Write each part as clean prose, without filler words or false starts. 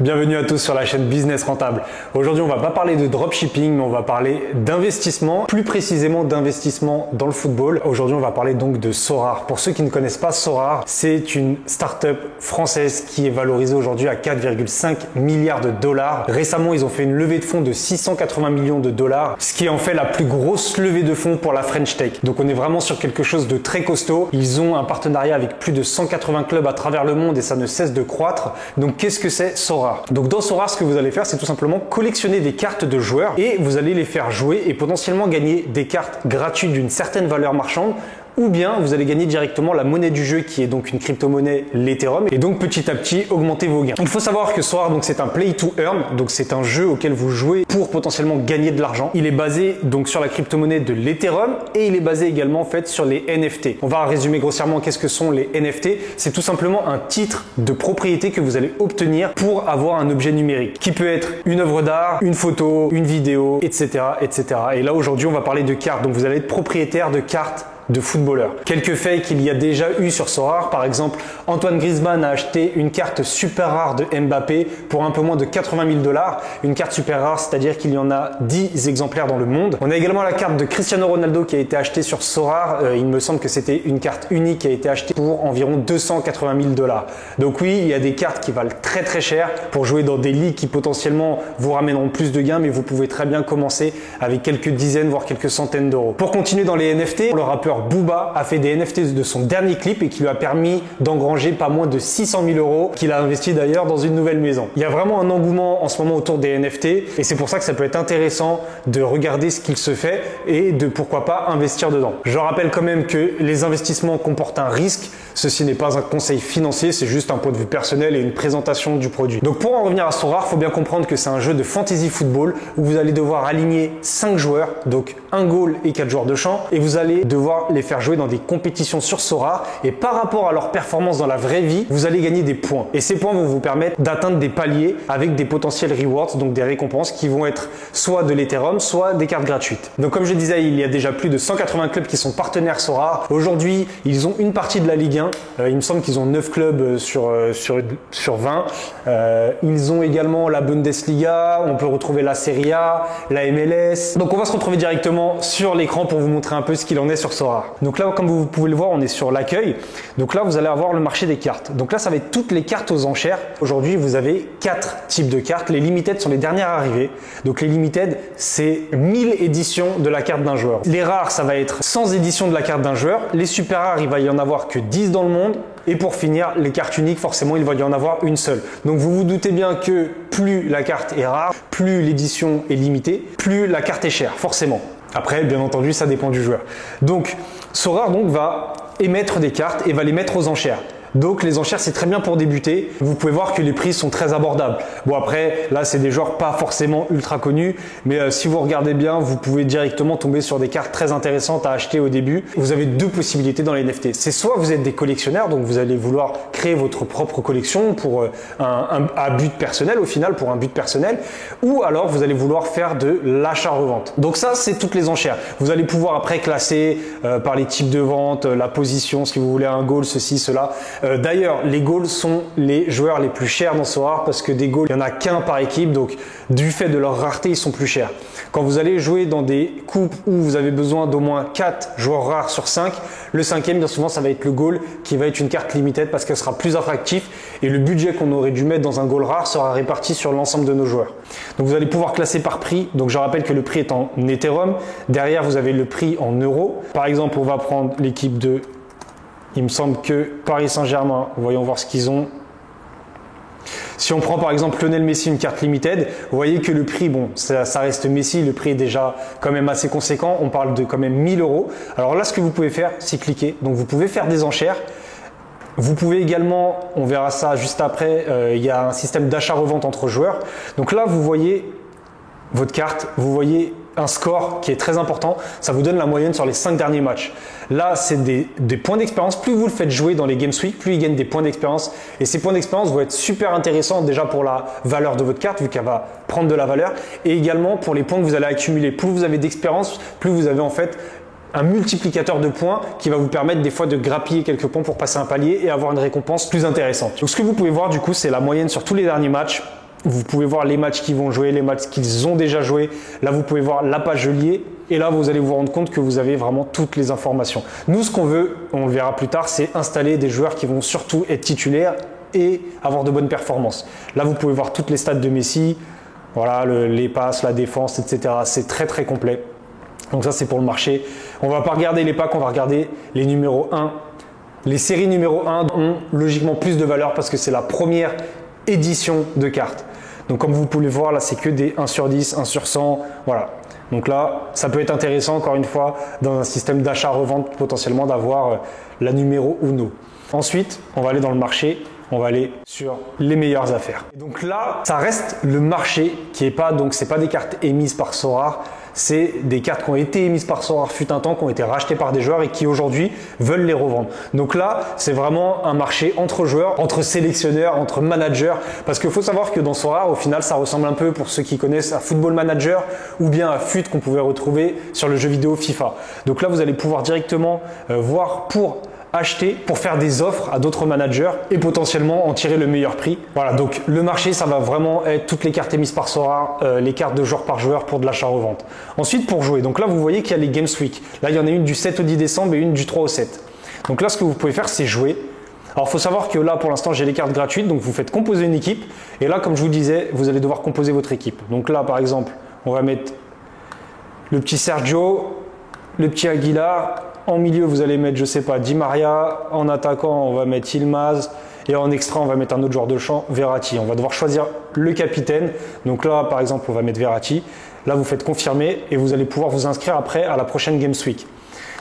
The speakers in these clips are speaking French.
Bienvenue à tous sur la chaîne Business Rentable. Aujourd'hui, on va pas parler de dropshipping, mais on va parler d'investissement, plus précisément d'investissement dans le football. Aujourd'hui, on va parler donc de Sorare. Pour ceux qui ne connaissent pas Sorare, c'est une start-up française qui est valorisée aujourd'hui à 4,5 milliards de dollars. Récemment, ils ont fait une levée de fonds de 680 millions de dollars, ce qui est en fait la plus grosse levée de fonds pour la French Tech. Donc on est vraiment sur quelque chose de très costaud. Ils ont un partenariat avec plus de 180 clubs à travers le monde et ça ne cesse de croître. Donc qu'est-ce que c'est Sorare ? Donc dans Sorare, ce que vous allez faire, c'est tout simplement collectionner des cartes de joueurs et vous allez les faire jouer et potentiellement gagner des cartes gratuites d'une certaine valeur marchande, ou bien vous allez gagner directement la monnaie du jeu qui est donc une crypto-monnaie, l'Ethereum, et donc petit à petit augmenter vos gains. Il faut savoir que Sorare, donc c'est un play to earn, donc c'est un jeu auquel vous jouez pour potentiellement gagner de l'argent. Il est basé donc sur la crypto-monnaie de l'Ethereum et il est basé également en fait sur les NFT. On va résumer grossièrement qu'est-ce que sont les NFT. C'est tout simplement un titre de propriété que vous allez obtenir pour avoir un objet numérique qui peut être une œuvre d'art, une photo, une vidéo, etc., etc. Et là aujourd'hui, on va parler de cartes. Donc vous allez être propriétaire de cartes de footballeurs. Quelques faits qu'il y a déjà eu sur Sorare, par exemple, Antoine Griezmann a acheté une carte super rare de Mbappé pour un peu moins de 80 000 dollars. Une carte super rare, c'est-à-dire qu'il y en a 10 exemplaires dans le monde. On a également la carte de Cristiano Ronaldo qui a été achetée sur Sorare. Il me semble que c'était une carte unique qui a été achetée pour environ 280 000 dollars. Donc oui, il y a des cartes qui valent très très cher pour jouer dans des ligues qui potentiellement vous ramèneront plus de gains, mais vous pouvez très bien commencer avec quelques dizaines, voire quelques centaines d'euros. Pour continuer dans les NFT, le rappeur Booba a fait des NFT de son dernier clip et qui lui a permis d'engranger pas moins de 600 000 euros qu'il a investi d'ailleurs dans une nouvelle maison. Il y a vraiment un engouement en ce moment autour des NFT et c'est pour ça que ça peut être intéressant de regarder ce qu'il se fait et de pourquoi pas investir dedans. Je rappelle quand même que les investissements comportent un risque. Ceci n'est pas un conseil financier, c'est juste un point de vue personnel et une présentation du produit. Donc pour en revenir à Sorare, il faut bien comprendre que c'est un jeu de fantasy football où vous allez devoir aligner 5 joueurs, donc un goal et 4 joueurs de champ, et vous allez devoir les faire jouer dans des compétitions sur Sorare et par rapport à leur performance dans la vraie vie, vous allez gagner des points. Et ces points vont vous permettre d'atteindre des paliers avec des potentiels rewards, donc des récompenses qui vont être soit de l'Ethereum, soit des cartes gratuites. Donc comme je disais, il y a déjà plus de 180 clubs qui sont partenaires Sorare. Aujourd'hui, ils ont une partie de la Ligue 1. Il me semble qu'ils ont 9 clubs sur 20. Ils ont également la Bundesliga, on peut retrouver la Serie A, la MLS. Donc on va se retrouver directement sur l'écran pour vous montrer un peu ce qu'il en est sur Sorare. Donc là, comme vous pouvez le voir, on est sur l'accueil. Donc là, vous allez avoir le marché des cartes. Donc là, ça va être toutes les cartes aux enchères. Aujourd'hui, vous avez 4 types de cartes. Les limited sont les dernières arrivées. Donc les limited, c'est 1000 éditions de la carte d'un joueur. Les rares, ça va être 100 éditions de la carte d'un joueur. Les super rares, il va y en avoir que 10 dans le monde. Et pour finir, les cartes uniques, forcément, il va y en avoir une seule. Donc vous vous doutez bien que plus la carte est rare, plus l'édition est limitée, plus la carte est chère, forcément. Après, bien entendu, ça dépend du joueur. Donc, Sorare va émettre des cartes et va les mettre aux enchères. Donc les enchères, c'est très bien pour débuter. Vous pouvez voir que les prix sont très abordables. Bon après, là c'est des joueurs pas forcément ultra connus, mais si vous regardez bien, vous pouvez directement tomber sur des cartes très intéressantes à acheter au début. Vous avez deux possibilités dans les NFT. C'est soit vous êtes des collectionneurs, donc vous allez vouloir créer votre propre collection pour un but personnel au final, pour un but personnel, ou alors vous allez vouloir faire de l'achat-revente. Donc ça, c'est toutes les enchères. Vous allez pouvoir après classer par les types de vente, la position, si vous voulez un goal, ceci, cela. D'ailleurs, les goals sont les joueurs les plus chers dans Sorare parce que des goals, il n'y en a qu'un par équipe, donc du fait de leur rareté, ils sont plus chers. Quand vous allez jouer dans des coupes où vous avez besoin d'au moins 4 joueurs rares sur 5, le cinquième, bien souvent, ça va être le goal qui va être une carte limited parce qu'elle sera plus attractive et le budget qu'on aurait dû mettre dans un goal rare sera réparti sur l'ensemble de nos joueurs. Donc vous allez pouvoir classer par prix. Donc je rappelle que le prix est en Ethereum. Derrière, vous avez le prix en euros. Par exemple, on va prendre l'équipe de... Il me semble que Paris Saint-Germain, voyons voir ce qu'ils ont. Si on prend par exemple Lionel Messi, une carte limited, vous voyez que le prix, bon, ça reste Messi, le prix est déjà quand même assez conséquent. On parle de quand même 1000 euros. Alors là, ce que vous pouvez faire, c'est cliquer. Donc vous pouvez faire des enchères. Vous pouvez également, on verra ça juste après, il y a un système d'achat-revente entre joueurs. Donc là, vous voyez votre carte, vous voyez un score qui est très important, ça vous donne la moyenne sur les 5 derniers matchs. Là, c'est des points d'expérience. Plus vous le faites jouer dans les Games Week, plus il gagne des points d'expérience. Et ces points d'expérience vont être super intéressants déjà pour la valeur de votre carte, vu qu'elle va prendre de la valeur, et également pour les points que vous allez accumuler. Plus vous avez d'expérience, plus vous avez en fait un multiplicateur de points qui va vous permettre des fois de grappiller quelques points pour passer un palier et avoir une récompense plus intéressante. Donc ce que vous pouvez voir du coup, c'est la moyenne sur tous les derniers matchs. Vous pouvez voir les matchs qu'ils vont jouer, les matchs qu'ils ont déjà joués. Là, vous pouvez voir la page liée. Et là, vous allez vous rendre compte que vous avez vraiment toutes les informations. Nous, ce qu'on veut, on le verra plus tard, c'est installer des joueurs qui vont surtout être titulaires et avoir de bonnes performances. Là, vous pouvez voir toutes les stats de Messi, voilà, les passes, la défense, etc. C'est très, très complet. Donc ça, c'est pour le marché. On ne va pas regarder les packs, on va regarder les numéros 1. Les séries numéro 1 ont logiquement plus de valeur parce que c'est la première édition de cartes. Donc comme vous pouvez le voir, là, c'est que des 1 sur 10, 1 sur 100, voilà. Donc là, ça peut être intéressant, encore une fois, dans un système d'achat-revente, potentiellement d'avoir la numéro 1. Ensuite, on va aller dans le marché, on va aller sur les meilleures affaires. Et donc là, ça reste le marché qui est pas, donc c'est pas des cartes émises par Sorare, c'est des cartes qui ont été émises par Sorare fut un temps, qui ont été rachetées par des joueurs et qui aujourd'hui veulent les revendre. Donc là, c'est vraiment un marché entre joueurs, entre sélectionneurs, entre managers, parce qu'il faut savoir que dans Sorare, au final, ça ressemble un peu, pour ceux qui connaissent, à Football Manager ou bien à FUT qu'on pouvait retrouver sur le jeu vidéo FIFA. Donc là, vous allez pouvoir directement voir pour acheter, pour faire des offres à d'autres managers et potentiellement en tirer le meilleur prix. Voilà, donc le marché, ça va vraiment être toutes les cartes émises par Sorare, les cartes de joueur par joueur pour de l'achat-revente. Ensuite, pour jouer, donc là, vous voyez qu'il y a les Games Week. Là, il y en a une du 7 au 10 décembre et une du 3 au 7. Donc là, ce que vous pouvez faire, c'est jouer. Alors, il faut savoir que là, pour l'instant, j'ai les cartes gratuites, donc vous faites composer une équipe. Et là, comme je vous disais, vous allez devoir composer votre équipe. Donc là, par exemple, on va mettre le petit Sergio, le petit Aguilar. En milieu, vous allez mettre, je sais pas, Di Maria. En attaquant, on va mettre Yilmaz. Et en extra, on va mettre un autre joueur de champ, Verratti. On va devoir choisir le capitaine. Donc là, par exemple, on va mettre Verratti. Là, vous faites confirmer et vous allez pouvoir vous inscrire après à la prochaine Games Week.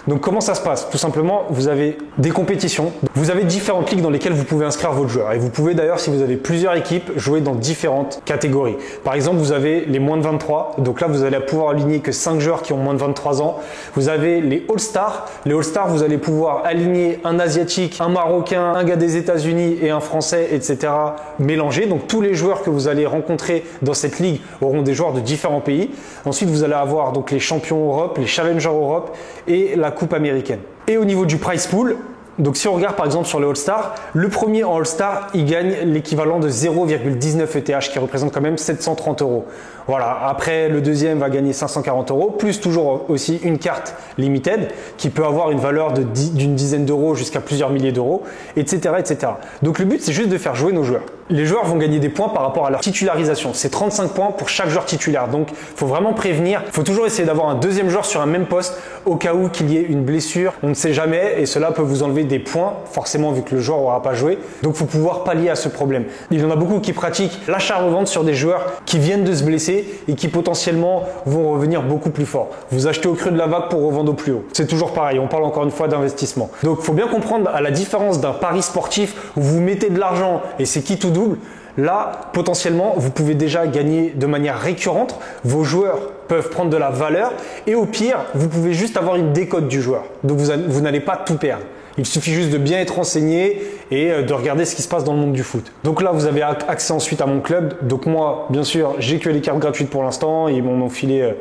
Donc comment ça se passe? Tout simplement, vous avez des compétitions, vous avez différentes ligues dans lesquelles vous pouvez inscrire votre joueur. Et vous pouvez d'ailleurs, si vous avez plusieurs équipes, jouer dans différentes catégories. Par exemple, vous avez les moins de 23, donc là vous allez pouvoir aligner que 5 joueurs qui ont moins de 23 ans. Vous avez les All-Stars. Les All-Stars, vous allez pouvoir aligner un Asiatique, un Marocain, un gars des États-Unis et un Français, etc. mélangés. Donc tous les joueurs que vous allez rencontrer dans cette ligue auront des joueurs de différents pays. Ensuite, vous allez avoir donc les champions Europe, les Challengers Europe et la Coupe américaine. Et au niveau du prize pool, donc si on regarde par exemple sur le All-Star, le premier en All-Star, il gagne l'équivalent de 0,19 ETH qui représente quand même 730 €. Voilà, après le deuxième va gagner 540 €, plus toujours aussi une carte limited qui peut avoir une valeur d'une dizaine d'euros jusqu'à plusieurs milliers d'euros, etc., etc. Donc le but, c'est juste de faire jouer nos joueurs. Les joueurs vont gagner des points par rapport à leur titularisation. C'est 35 points pour chaque joueur titulaire. Donc il faut vraiment prévenir. Il faut toujours essayer d'avoir un deuxième joueur sur un même poste au cas où qu'il y ait une blessure. On ne sait jamais et cela peut vous enlever des points, forcément vu que le joueur n'aura pas joué. Donc il faut pouvoir pallier à ce problème. Il y en a beaucoup qui pratiquent l'achat-revente sur des joueurs qui viennent de se blesser et qui potentiellement vont revenir beaucoup plus fort. Vous achetez au creux de la vague pour revendre au plus haut. C'est toujours pareil, on parle encore une fois d'investissement. Donc il faut bien comprendre à la différence d'un pari sportif où vous mettez de l'argent et c'est qui tout double. Là, potentiellement, vous pouvez déjà gagner de manière récurrente. Vos joueurs peuvent prendre de la valeur et au pire, vous pouvez juste avoir une décote du joueur. Donc vous n'allez pas tout perdre. Il suffit juste de bien être renseigné et de regarder ce qui se passe dans le monde du foot. Donc là, vous avez accès ensuite à mon club. Donc moi, bien sûr, j'ai que les cartes gratuites pour l'instant. Ils m'en ont filé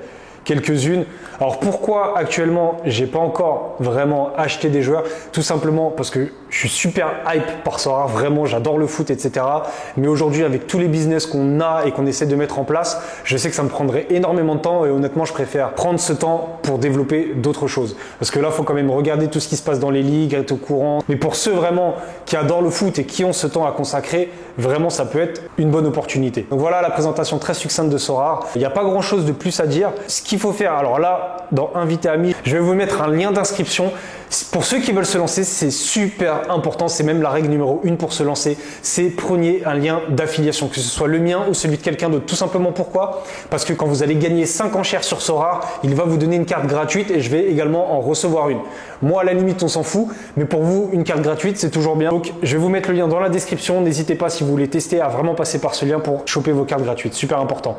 quelques-unes. Alors pourquoi actuellement j'ai pas encore vraiment acheté des joueurs? Tout simplement parce que je suis super hype par Sorare, vraiment j'adore le foot, etc. Mais aujourd'hui avec tous les business qu'on a et qu'on essaie de mettre en place, je sais que ça me prendrait énormément de temps et honnêtement je préfère prendre ce temps pour développer d'autres choses. Parce que là il faut quand même regarder tout ce qui se passe dans les ligues, être au courant. Mais pour ceux vraiment qui adorent le foot et qui ont ce temps à consacrer, vraiment ça peut être une bonne opportunité. Donc voilà la présentation très succincte de Sorare. Il n'y a pas grand chose de plus à dire. Ce qu'il faut faire, alors là dans Invité Amis, je vais vous mettre un lien d'inscription. Pour ceux qui veulent se lancer, c'est super important, c'est même la règle numéro 1 pour se lancer, c'est prenez un lien d'affiliation, que ce soit le mien ou celui de quelqu'un d'autre. Tout simplement pourquoi? Parce que quand vous allez gagner 5 enchères sur Sorare, il va vous donner une carte gratuite et je vais également en recevoir une. Moi à la limite on s'en fout, mais pour vous une carte gratuite c'est toujours bien. Donc je vais vous mettre le lien dans la description, n'hésitez pas si vous voulez tester à vraiment passer par ce lien pour choper vos cartes gratuites, super important.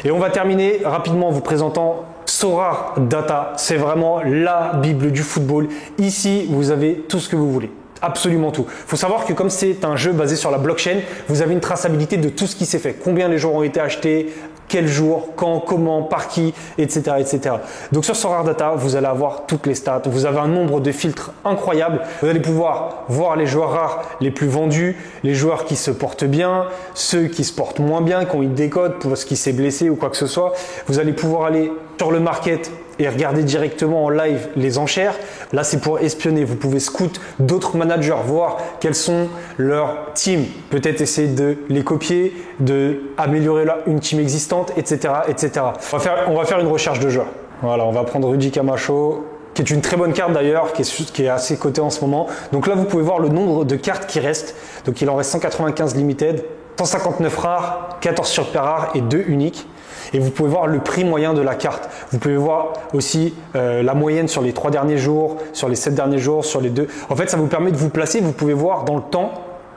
Et on va terminer rapidement en vous présentant Sorare Data, c'est vraiment la Bible du football. Ici, vous avez tout ce que vous voulez. Absolument tout. Il faut savoir que comme c'est un jeu basé sur la blockchain, vous avez une traçabilité de tout ce qui s'est fait. Combien les joueurs ont été achetés, quel jour, quand, comment, par qui, etc., etc. Donc sur Sorare Data, vous allez avoir toutes les stats. Vous avez un nombre de filtres incroyable. Vous allez pouvoir voir les joueurs rares les plus vendus, les joueurs qui se portent bien, ceux qui se portent moins bien, qui ont une décote pour ce qui s'est blessé ou quoi que ce soit. Vous allez pouvoir aller sur le market et regarder directement en live les enchères. Là, c'est pour espionner. Vous pouvez scout d'autres managers, voir quels sont leurs teams. Peut-être essayer de les copier, de améliorer une team existante, etc., etc. On va faire une recherche de joueurs. Voilà, on va prendre Rudy Camacho, qui est une très bonne carte d'ailleurs, qui est assez cotée en ce moment. Donc là, vous pouvez voir le nombre de cartes qui restent. Donc il en reste 195 limited, 159 rares, 14 super rares et 2 uniques. Et vous pouvez voir le prix moyen de la carte. Vous pouvez voir aussi la moyenne sur les 3 derniers jours, sur les 7 derniers jours, sur les 2. En fait, ça vous permet de vous placer. Vous pouvez voir dans le temps.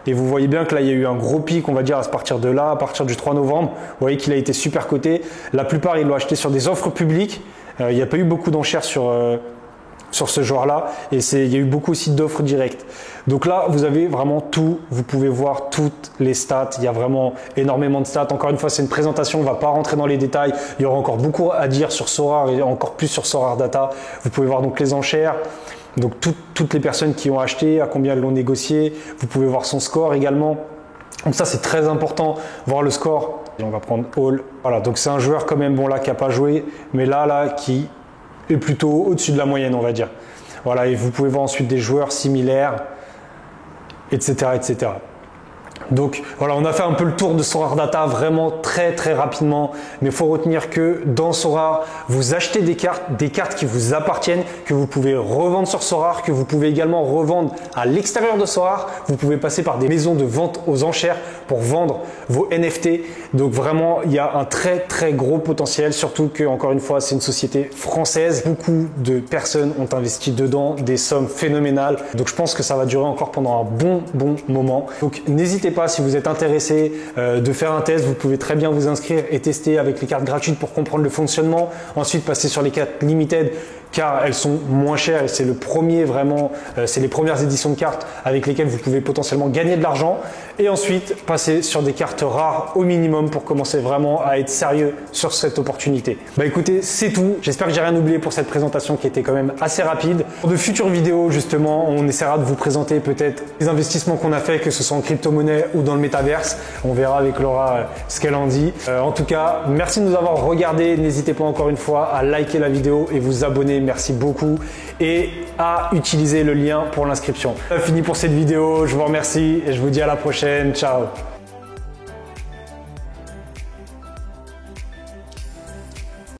Et vous voyez bien que là, il y a eu un gros pic, on va dire, à partir de là, à partir du 3 novembre. Vous voyez qu'il a été super coté. La plupart, ils l'ont acheté sur des offres publiques. Il n'y a pas eu beaucoup d'enchères sur ce joueur-là. Et il y a eu beaucoup aussi d'offres directes. Donc là, vous avez vraiment tout. Vous pouvez voir toutes les stats. Il y a vraiment énormément de stats. Encore une fois, c'est une présentation. On ne va pas rentrer dans les détails. Il y aura encore beaucoup à dire sur Sorare et encore plus sur Sorare Data. Vous pouvez voir donc les enchères. Donc toutes les personnes qui ont acheté, à combien elles l'ont négocié. Vous pouvez voir son score également. Donc ça, c'est très important, voir le score. Et on va prendre All. Voilà, donc c'est un joueur quand même, bon là, qui n'a pas joué, mais là, qui est plutôt au-dessus de la moyenne, on va dire. Voilà, et vous pouvez voir ensuite des joueurs similaires, etc., etc. Donc voilà, on a fait un peu le tour de Sorare Data vraiment très rapidement, mais il faut retenir que dans Sorare, vous achetez des cartes qui vous appartiennent, que vous pouvez revendre sur Sorare, que vous pouvez également revendre à l'extérieur de Sorare. Vous pouvez passer par des maisons de vente aux enchères pour vendre vos NFT. Donc vraiment, il y a un très gros potentiel, surtout que, encore une fois, c'est une société française. Beaucoup de personnes ont investi dedans des sommes phénoménales. Donc je pense que ça va durer encore pendant un bon moment. Donc n'hésitez pas, si vous êtes intéressé de faire un test, vous pouvez très bien vous inscrire et tester avec les cartes gratuites pour comprendre le fonctionnement. Ensuite, passer sur les cartes limited car elles sont moins chères et c'est le premier vraiment, c'est les premières éditions de cartes avec lesquelles vous pouvez potentiellement gagner de l'argent. Et ensuite, passer sur des cartes rares au minimum pour commencer vraiment à être sérieux sur cette opportunité. Bah écoutez, c'est tout. J'espère que j'ai rien oublié pour cette présentation qui était quand même assez rapide. Pour de futures vidéos, justement, on essaiera de vous présenter peut-être les investissements qu'on a fait, que ce soit en crypto-monnaie ou dans le métaverse. On verra avec Laura ce qu'elle en dit. En tout cas, merci de nous avoir regardés. N'hésitez pas encore une fois à liker la vidéo et vous abonner. Merci beaucoup et à utiliser le lien pour l'inscription. C'est fini pour cette vidéo. Je vous remercie et je vous dis à la prochaine. Ciao.